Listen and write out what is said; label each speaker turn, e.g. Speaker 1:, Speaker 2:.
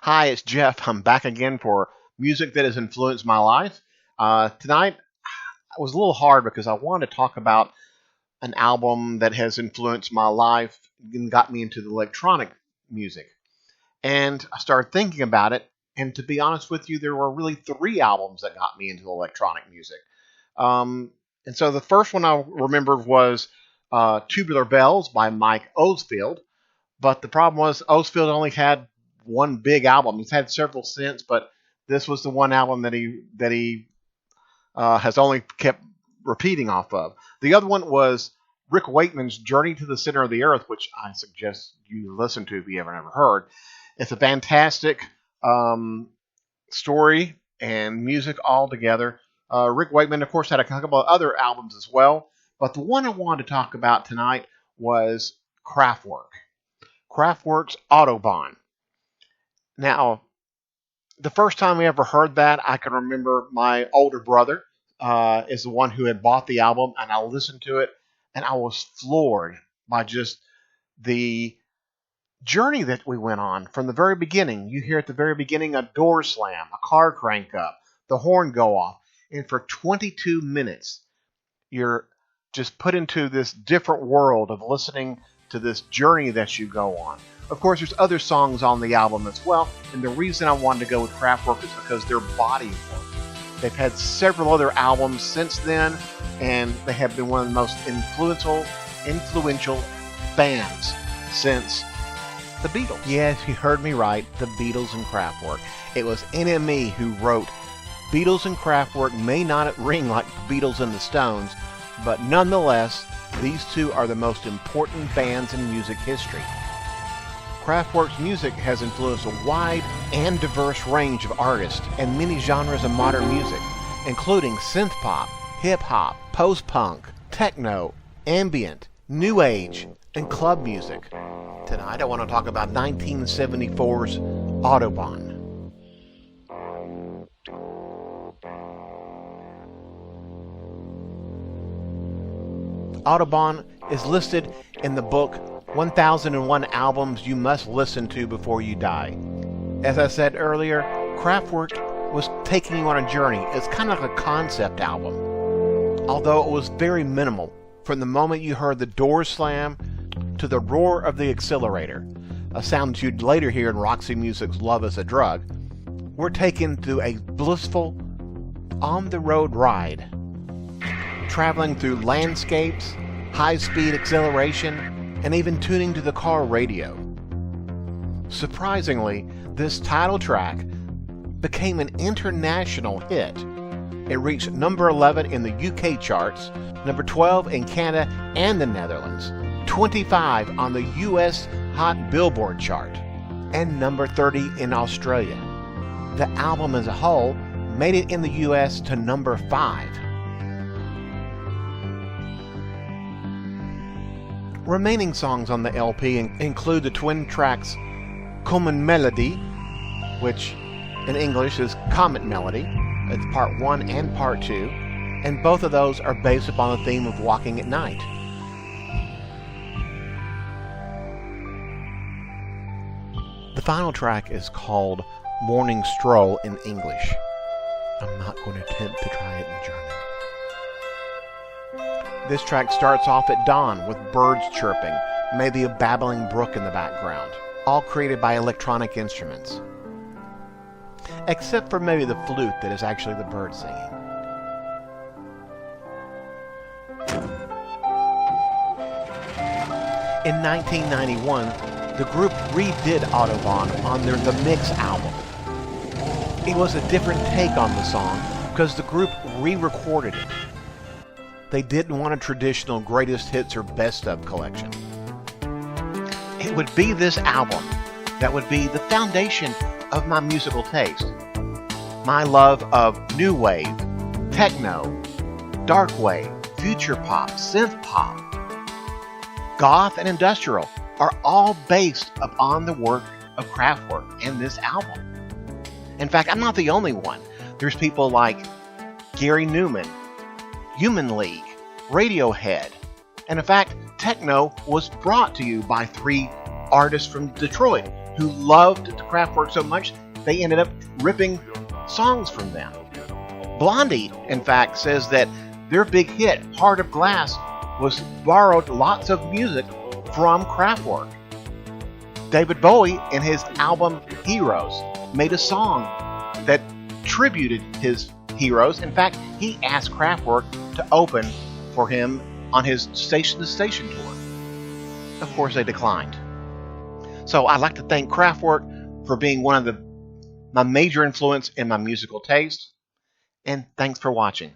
Speaker 1: Hi, it's Jeff. I'm back again for music that has influenced my life. Tonight was a little hard because I wanted to talk about an album that has influenced my life and got me into the electronic music. And I started thinking about it, and to be honest with you, there were really three albums that got me into electronic music. And so the first one I remember was Tubular Bells by Mike Oldfield. But the problem was Oldfield only had one big album. He's had several since, but this was the one album that he has only kept repeating off of. The other one was Rick Wakeman's Journey to the Center of the Earth, which I suggest you listen to if you haven't ever heard. It's a fantastic story and music all together. Rick Wakeman, of course, had a couple of other albums as well, but the one I wanted to talk about tonight was Kraftwerk. Kraftwerk's AUTOBAHN. Now, the first time we ever heard that, I can remember my older brother is the one who had bought the album, and I listened to it, and I was floored by just the journey that we went on from the very beginning. You hear at the very beginning a door slam, a car crank up, the horn go off, and for 22 minutes, you're just put into this different world of listening to this journey that you go on. Of course, there's other songs on the album as well, and the reason I wanted to go with Kraftwerk is because their body of work. They've had several other albums since then, and they have been one of the most influential bands since the Beatles. Yes, you heard me right, the Beatles and Kraftwerk. It was NME who wrote, Beatles and Kraftwerk may not ring like the Beatles and the Stones, but nonetheless, these two are the most important bands in music history. Kraftwerk's music has influenced a wide and diverse range of artists and many genres of modern music, including synth-pop, hip-hop, post-punk, techno, ambient, new age, and club music. Tonight I want to talk about 1974's AUTOBAHN. AUTOBAHN is listed in the book 1001 Albums You Must Listen to Before You Die. As I said earlier, Kraftwerk was taking you on a journey. It's kind of like a concept album, although it was very minimal. From the moment you heard the door slam to the roar of the accelerator, a sound that you'd later hear in Roxy Music's Love is a Drug, we're taken through a blissful, on-the-road ride, traveling through landscapes, high-speed acceleration, and even tuning to the car radio. Surprisingly, this title track became an international hit. It reached number 11 in the UK charts, number 12 in Canada and the Netherlands, 25 on the US Hot Billboard chart, and number 30 in Australia. The album as a whole made it in the US to number 5. Remaining songs on the LP include the twin tracks Common Melody, which in English is Comet Melody. It's part 1 and part 2, and both of those are based upon the theme of walking at night. The final track is called Morning Stroll in English. I'm not going to attempt to try it in German. This track starts off at dawn with birds chirping, maybe a babbling brook in the background, all created by electronic instruments. Except for maybe the flute that is actually the bird singing. In 1991, the group redid AUTOBAHN on their The Mix album. It was a different take on the song because the group re-recorded it. They didn't want a traditional greatest hits or best of collection. It would be this album that would be the foundation of my musical taste. My love of new wave, techno, dark wave, future pop, synth pop, goth, and industrial are all based upon the work of Kraftwerk and this album. In fact, I'm not the only one. There's people like Gary Newman, Human League, Radiohead, and in fact, techno was brought to you by 3 artists from Detroit, who loved Kraftwerk so much they ended up ripping songs from them. Blondie, in fact, says that their big hit, Heart of Glass, borrowed lots of music from Kraftwerk. David Bowie, in his album Heroes, made a song that tributed his heroes. In fact, he asked Kraftwerk to open for him on his Station to Station tour. Of course, they declined. So I'd like to thank Kraftwerk for being one of my major influence in my musical taste. And thanks for watching.